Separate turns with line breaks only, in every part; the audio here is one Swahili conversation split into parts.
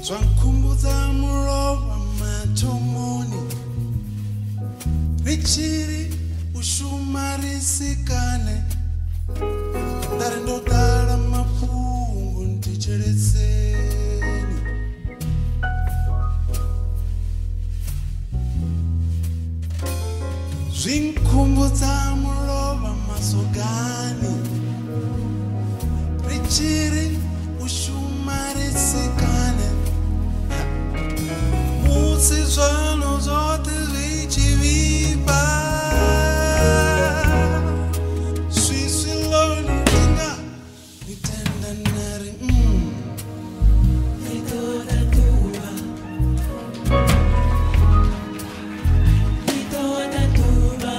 Zwankumbudza murova matomoni richiri ushumarisikane ndari ndodara mapungu ndicheretseni zvinkumbudza murova masogani richiri ushumarisikane musi zvano zvote zvichivimba swisiloni tinga nitenda nari Lidoda Duvha Lidoda Duvha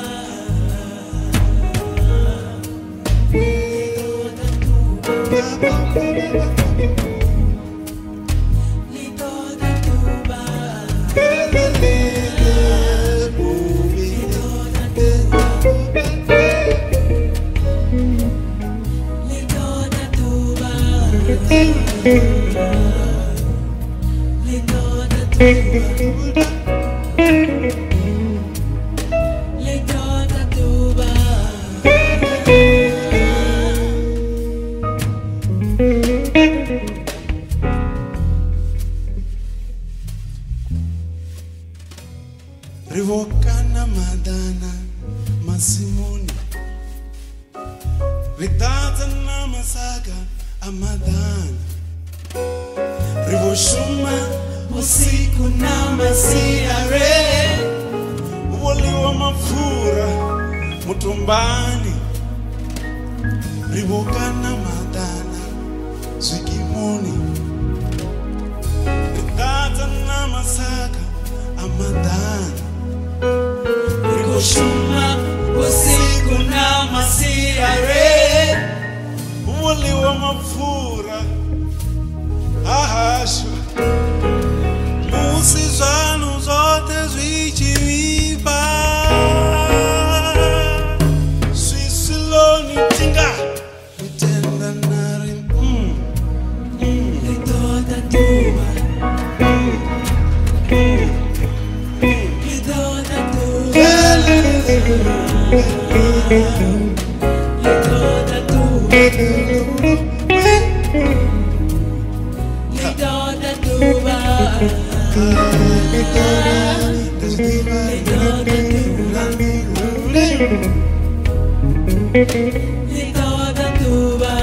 Lidoda Duvha Lidoda Duvha Rivokana madana masimoni Ridadza namasaga amadana Rivoshuma usiku na masiare Woliwa mafura mutumbani Rivokana madana zwikimoni Ridadza namasaga amadana Rivoshuma usiku na masiare Woliwa mafura ahasho musi zvanu zvote zvichivimba swisiloni tinga nitenda nari Lidoda Duvha Lidoda Duvha Lidoda Duvha Lidoda Duvha Lidoda Duvha Lidoda Duvha Lidoda Duvha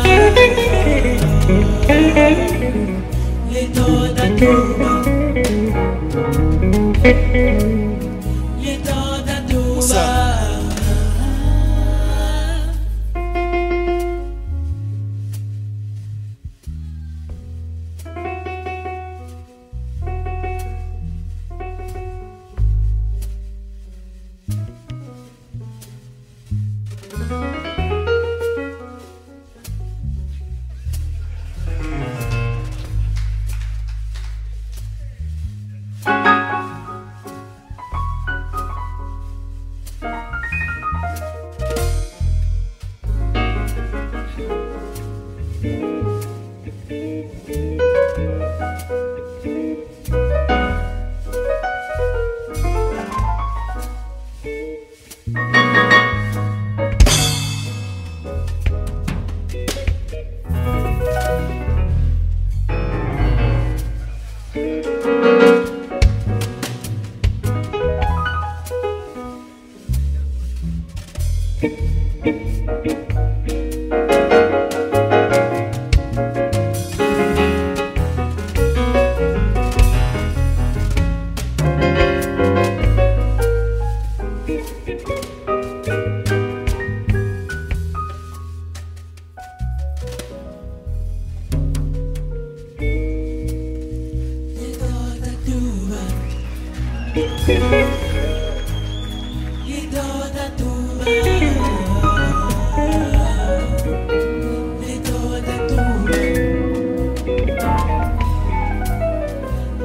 Lidoda Duvha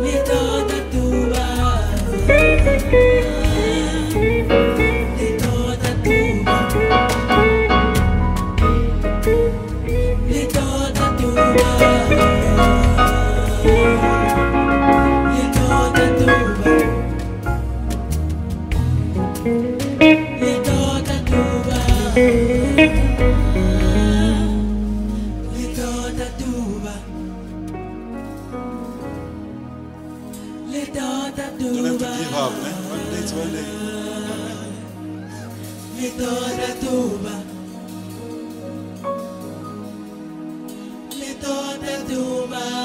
Lidoda Duvha Lidoda Duvha Lidoda Duvha Lidoda Duvha Duvha. Lidoda
Don't have to
Duvha.
give up, man. One day to one day.
Lidoda Duvha. Lidoda Duvha.